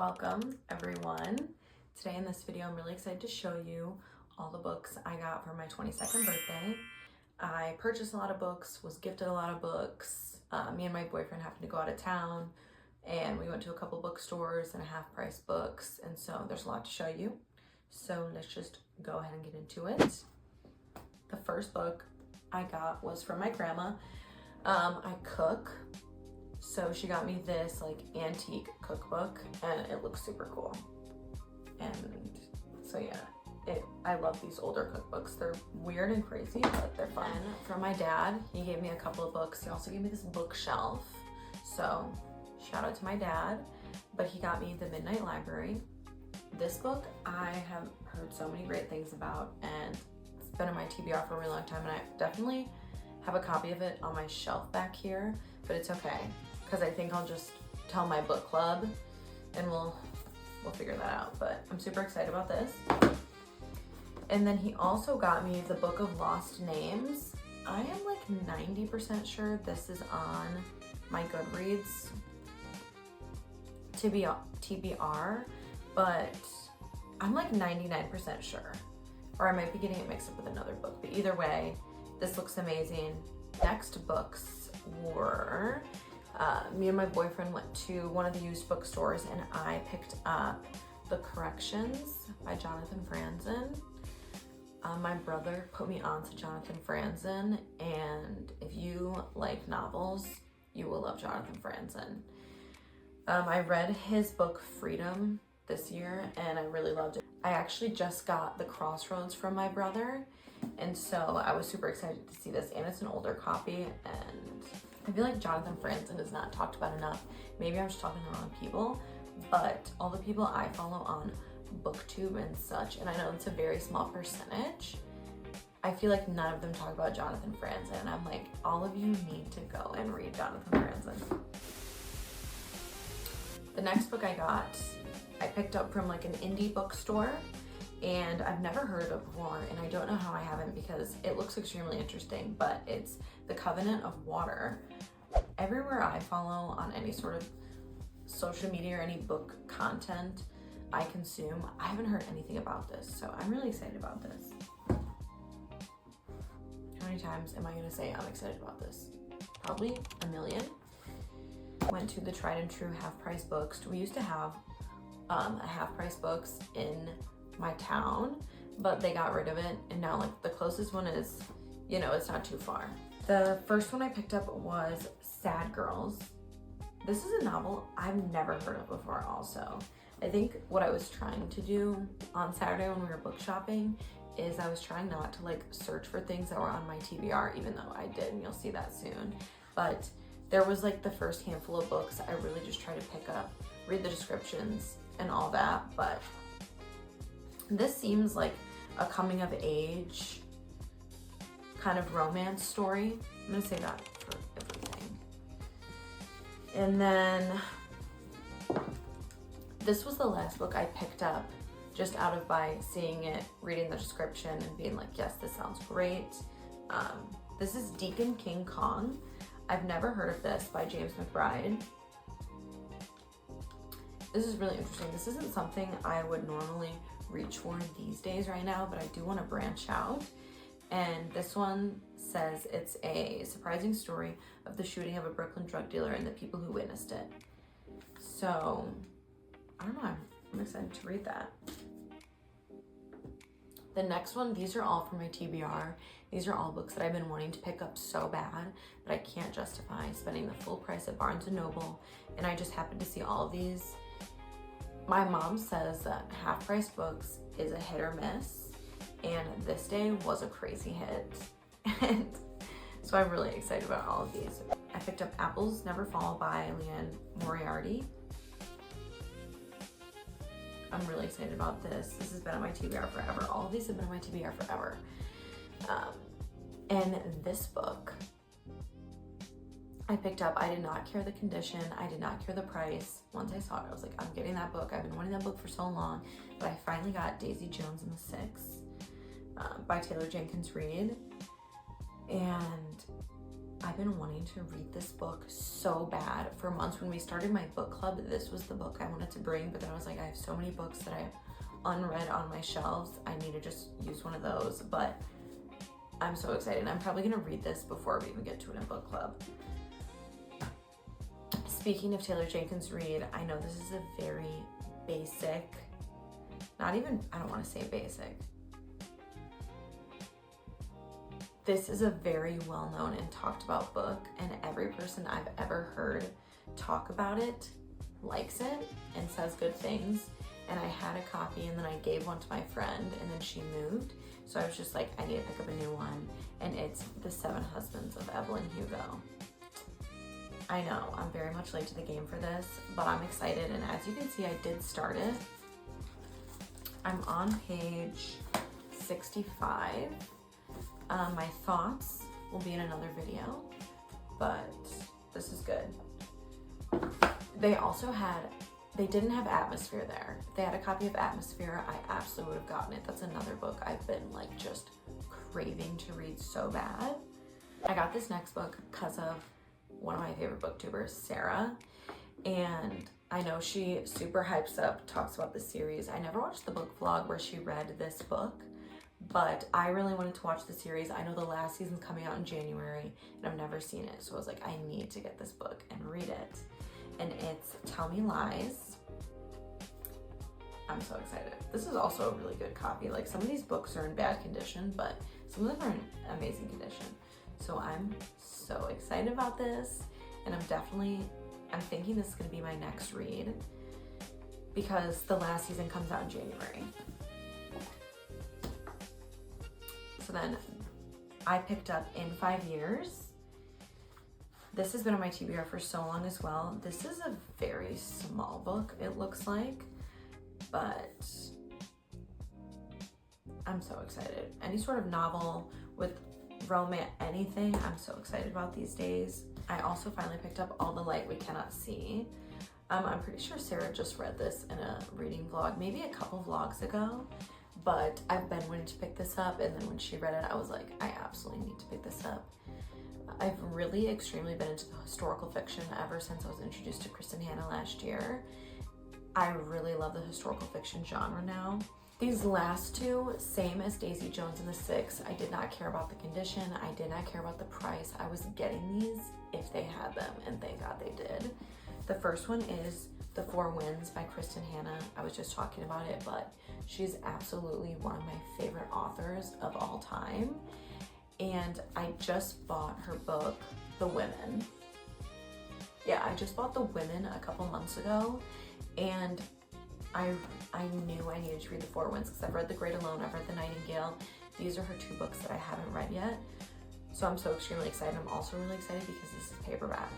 Welcome everyone. Today in this video I'm really excited to show you all the books I got for my 22nd birthday. I purchased a lot of books, was gifted a lot of books. Me and my boyfriend happened to go out of town and we went to a couple bookstores and half-price books, and so there's a lot to show you. So let's just go ahead and get into it. The first book I got was from my grandma. I cook, so she got me this like antique cookbook and it looks super cool. And so yeah, I love these older cookbooks. They're weird and crazy, but they're fun. From my dad, he gave me a couple of books. He also gave me this bookshelf. So shout out to my dad, but he got me The Midnight Library. This book I have heard so many great things about, and it's been in my TBR for a really long time, and I definitely have a copy of it on my shelf back here, but it's okay because I think I'll just tell my book club and we'll figure that out. But I'm super excited about this. And then he also got me the Book of Lost Names. I am like 90% sure this is on my Goodreads TBR, but I'm like 99% sure, or I might be getting it mixed up with another book, but either way, this looks amazing. Next books were, me and my boyfriend went to one of the used bookstores and I picked up The Corrections by Jonathan Franzen. My brother put me on to Jonathan Franzen, and if you like novels, you will love Jonathan Franzen. I read his book Freedom this year and I really loved it. I actually just got The Crossroads from my brother, and so I was super excited to see this, and it's an older copy, and I feel like Jonathan Franzen is not talked about enough. Maybe I'm just talking to the wrong people, but all the people I follow on booktube and such, and I know it's a very small percentage, I feel like none of them talk about Jonathan Franzen, and I'm like, all of you need to go and read Jonathan Franzen. The next book I picked up from like an indie bookstore, and I've never heard of it before, and I don't know how I haven't because it looks extremely interesting, but it's The Covenant of Water. Everywhere I follow on any sort of social media or any book content I consume, I haven't heard anything about this, so I'm really excited about this. How many times am I gonna say I'm excited about this? Probably a million. Went to the tried and true half-price books. We used to have a half-price books in my town, but they got rid of it, and now like the closest one is, you know, it's not too far. The first one I picked up was Sad Girls. This is a novel I've never heard of before also. I think what I was trying to do on Saturday when we were book shopping is I was trying not to like search for things that were on my TBR, even though I did, and you'll see that soon. But there was like the first handful of books I really just tried to pick up, read the descriptions and all that, but this seems like a coming of age kind of romance story. I'm gonna say that for everything. And then this was the last book I picked up just out of by seeing it, reading the description and being like, yes, this sounds great. This is Deacon King Kong. I've never heard of this, by James McBride. This is really interesting. This isn't something I would normally reach for these days right now, but I do want to branch out. And this one says it's a surprising story of the shooting of a Brooklyn drug dealer and the people who witnessed it. So, I don't know, I'm excited to read that. The next one, these are all from my TBR. These are all books that I've been wanting to pick up so bad, but I can't justify spending the full price at Barnes & Noble, and I just happened to see all of these. My mom says that half-price books is a hit or miss, and this day was a crazy hit. And so I'm really excited about all of these. I picked up Apples Never Fall by Leanne Moriarty. I'm really excited about this. This has been on my TBR forever. All of these have been on my TBR forever. And this book I picked up, I did not care the condition, I did not care the price. Once I saw it, I was like, I'm getting that book. I've been wanting that book for so long, but I finally got Daisy Jones and the Six by Taylor Jenkins Reid. And I've been wanting to read this book so bad for months. When we started my book club, this was the book I wanted to bring, but then I was like, I have so many books that I unread on my shelves. I need to just use one of those, but I'm so excited. I'm probably gonna read this before we even get to it in book club. Speaking of Taylor Jenkins Reid, I know this is a very basic, I don't wanna say basic. This is a very well-known and talked about book, and every person I've ever heard talk about it likes it and says good things. And I had a copy, and then I gave one to my friend, and then she moved. So I was just like, I need to pick up a new one. And it's The 7 Husbands of Evelyn Hugo. I know, I'm very much late to the game for this, but I'm excited. And as you can see, I did start it. I'm on page 65. My thoughts will be in another video, but this is good. They didn't have Atmosphere there. If they had a copy of Atmosphere, I absolutely would have gotten it. That's another book I've been like just craving to read so bad. I got this next book because of one of my favorite booktubers, Sara, and I know she super hypes up, talks about the series. I never watched the book vlog where she read this book, but I really wanted to watch the series. I know the last season's coming out in January, and I've never seen it, so I was like, I need to get this book and read it. And it's Tell Me Lies. I'm so excited. This is also a really good copy. Like, some of these books are in bad condition, but some of them are in amazing condition. So I'm so excited about this, and I'm thinking this is gonna be my next read because the last season comes out in January. So then I picked up In 5 Years. This has been on my TBR for so long as well. This is a very small book, it looks like, but I'm so excited. Any sort of novel with romance, anything, I'm so excited about these days. I also finally picked up All the Light We Cannot See. I'm pretty sure Sarah just read this in a reading vlog, maybe a couple vlogs ago, but I've been wanting to pick this up, and then when she read it, I was like, I absolutely need to pick this up. I've really extremely been into the historical fiction ever since I was introduced to Kristen Hanna last year. I really love the historical fiction genre now. These last two, same as Daisy Jones and the Six, I did not care about the condition. I did not care about the price. I was getting these if they had them, and thank God they did. The first one is The Four Winds by Kristen Hanna. I was just talking about it, but she's absolutely one of my favorite authors of all time. And I just bought her book, The Women. Yeah, I just bought The Women a couple months ago, and I knew I needed to read The Four Winds because I've read The Great Alone, I've read The Nightingale. These are her two books that I haven't read yet. So I'm so extremely excited. I'm also really excited because this is paperback.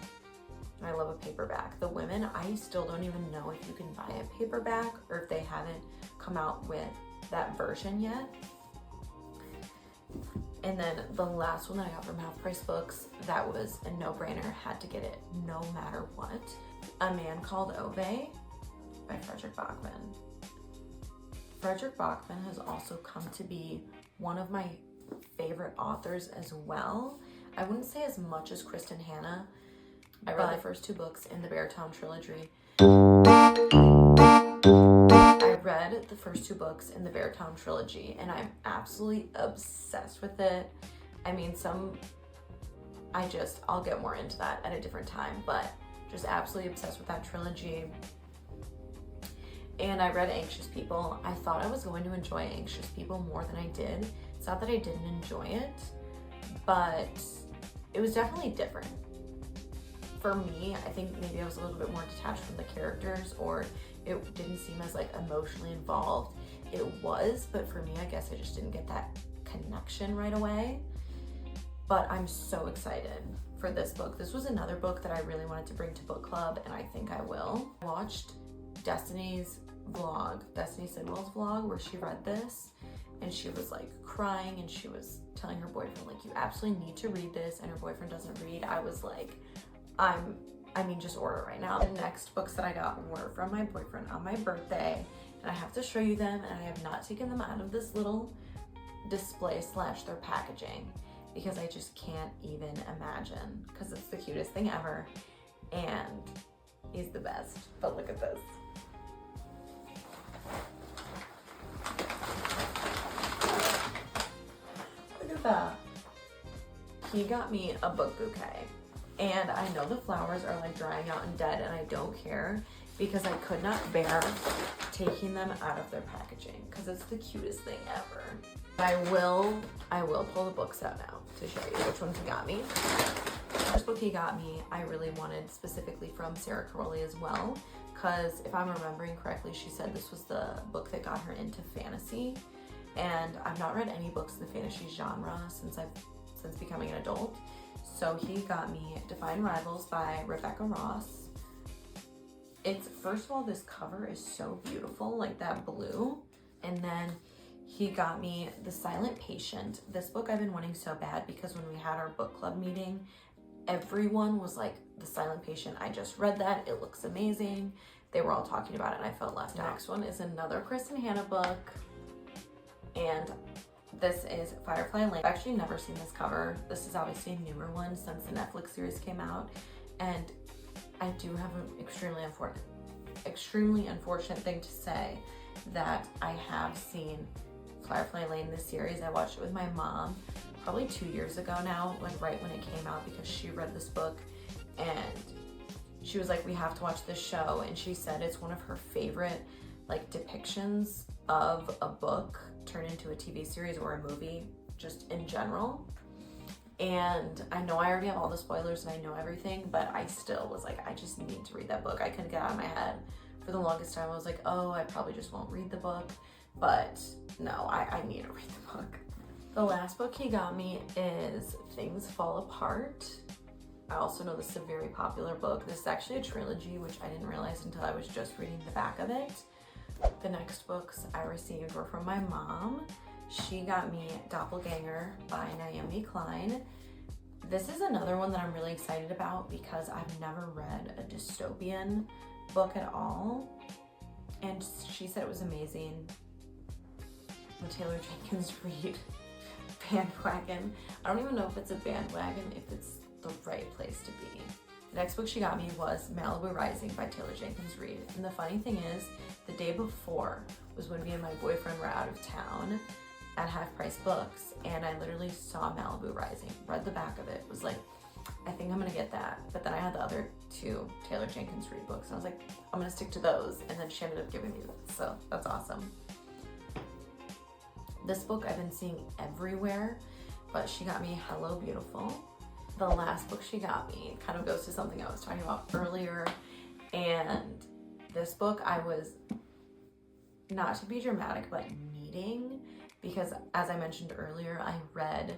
I love a paperback. The Women, I still don't even know if you can buy a paperback or if they haven't come out with that version yet. And then the last one that I got from Half Price Books, that was a no-brainer, had to get it no matter what. A Man Called Ove by Frederick Bachman. Frederick Bachman has also come to be one of my favorite authors as well. I wouldn't say as much as Kristen Hanna. I read the first two books in the Beartown trilogy. I read the first two books in the Beartown trilogy, and I'm absolutely obsessed with it. I mean, I'll get more into that at a different time, but just absolutely obsessed with that trilogy. And I read Anxious People. I thought I was going to enjoy Anxious People more than I did. It's not that I didn't enjoy it, but it was definitely different. For me, I think maybe I was a little bit more detached from the characters, or it didn't seem as like emotionally involved. It was, but for me, I guess I just didn't get that connection right away. But I'm so excited for this book. This was another book that I really wanted to bring to book club, and I think I will. I watched Destiny Sidwell's vlog, where she read this, and she was like crying, and she was telling her boyfriend, like, you absolutely need to read this, and her boyfriend doesn't read. I was like, just order it right now. The next books that I got were from my boyfriend on my birthday, and I have to show you them, and I have not taken them out of this little display / their packaging. because I just can't even imagine, because it's the cutest thing ever and he's the best. But look at this. Look at that. He got me a book bouquet, and I know the flowers are like drying out and dead, and I don't care because I could not bear taking them out of their packaging because it's the cutest thing ever. I will pull the books out now to show you which ones he got me. The first book he got me, I really wanted specifically from Sara Carrolli as well, because if I'm remembering correctly, she said this was the book that got her into fantasy, and I've not read any books in the fantasy genre since becoming an adult. So he got me Define Rivals by Rebecca Ross. It's, first of all, this cover is so beautiful, like that blue. And then he got me The Silent Patient. This book I've been wanting so bad because when we had our book club meeting, everyone was like, The Silent Patient, I just read that, it looks amazing. They were all talking about it and I felt left out. Next one is another Kristen Hanna book, and this is Firefly Lane. I've actually never seen this cover. This is obviously a newer one since the Netflix series came out, and I do have an extremely unfortunate thing to say that I have seen Firefly Lane, this series. I watched it with my mom probably 2 years ago now, like right when it came out, because she read this book and she was like, we have to watch this show, and she said it's one of her favorite like depictions of a book turned into a TV series or a movie, just in general. And I know I already have all the spoilers and I know everything, but I still was like, I just need to read that book. I couldn't get out of my head. For the longest time, I was like, oh, I probably just won't read the book. But no, I need to read the book. The last book he got me is Things Fall Apart. I also know this is a very popular book. This is actually a trilogy, which I didn't realize until I was just reading the back of it. The next books I received were from my mom. She got me Doppelganger by Naomi Klein. This is another one that I'm really excited about because I've never read a dystopian book at all. And she said it was amazing. The Taylor Jenkins Reid bandwagon. I don't even know if it's a bandwagon, if it's the right place to be. The next book she got me was Malibu Rising by Taylor Jenkins Reid. And the funny thing is, the day before was when me and my boyfriend were out of town at Half Price Books, and I literally saw Malibu Rising, read the back of it, was like, I think I'm gonna get that. But then I had the other two Taylor Jenkins Reid books, and I was like, I'm gonna stick to those. And then she ended up giving me this, so that's awesome. This book I've been seeing everywhere, but she got me Hello Beautiful. The last book she got me kind of goes to something I was talking about earlier, and this book I was, not to be dramatic, but needing, because as I mentioned earlier, I read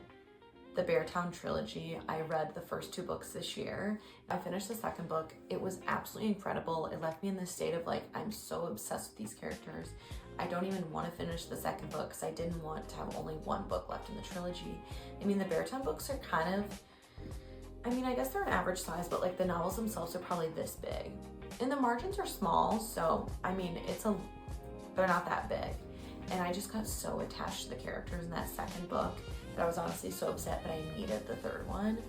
the Beartown trilogy. I read the first two books this year. I finished the second book. It was absolutely incredible. It left me in this state of like, I'm so obsessed with these characters. I don't even want to finish the second book because I didn't want to have only one book left in the trilogy. I mean, the Beartown books are kind of, I mean, I guess they're an average size, but like the novels themselves are probably this big. And the margins are small, so I mean, they're not that big. And I just got so attached to the characters in that second book that I was honestly so upset, but I needed the third one.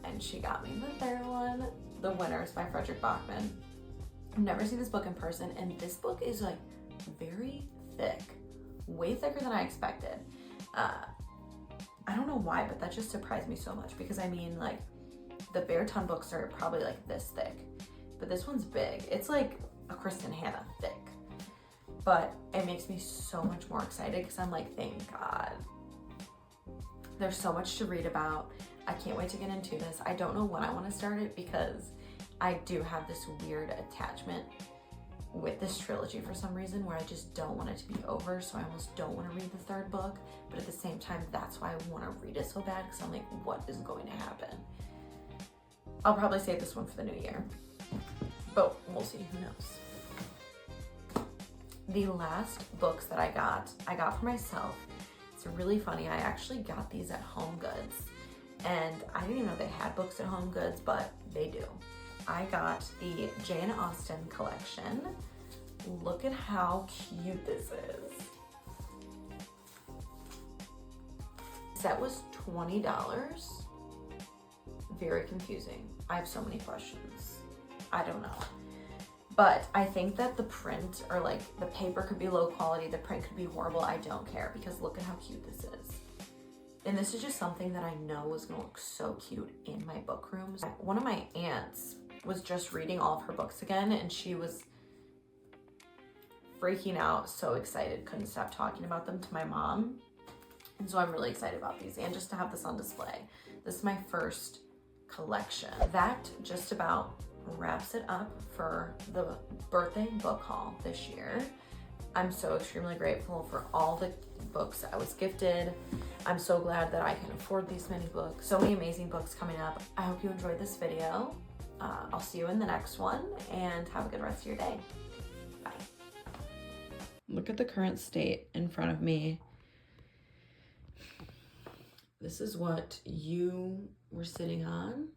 And she got me the third one. The Winners by Frederick Bachman. I've never seen this book in person, and this book is like very thick, way thicker than I expected. I don't know why, but that just surprised me so much, because I mean, like, the Beartown books are probably like this thick, but this one's big. It's like a Kristen Hanna thick. But it makes me so much more excited because I'm like, thank God. There's so much to read about. I can't wait to get into this. I don't know when I want to start it because I do have this weird attachment with this trilogy for some reason where I just don't want it to be over. So I almost don't want to read the third book. But at the same time, that's why I want to read it so bad, because I'm like, what is going to happen? I'll probably save this one for the new year, but we'll see, who knows. The last books that I got for myself. It's really funny. I actually got these at Home Goods, and I didn't even know they had books at Home Goods, but they do. I got the Jane Austen collection. Look at how cute this is. set was $20. Very confusing. I have so many questions. I don't know. But I think that the print, or like the paper, could be low quality, the print could be horrible. I don't care, because look at how cute this is. And this is just something that I know is gonna look so cute in my book rooms. One of my aunts was just reading all of her books again, and she was freaking out, so excited, couldn't stop talking about them to my mom. And so I'm really excited about these, and just to have this on display. This is my first collection. That just about wraps it up for the birthday book haul this year. I'm so extremely grateful for all the books I was gifted. I'm so glad that I can afford these many books. So many amazing books coming up. I hope you enjoyed this video. I'll see you in the next one, and have a good rest of your day. Bye. Look at the current state in front of me. This is what you were sitting on.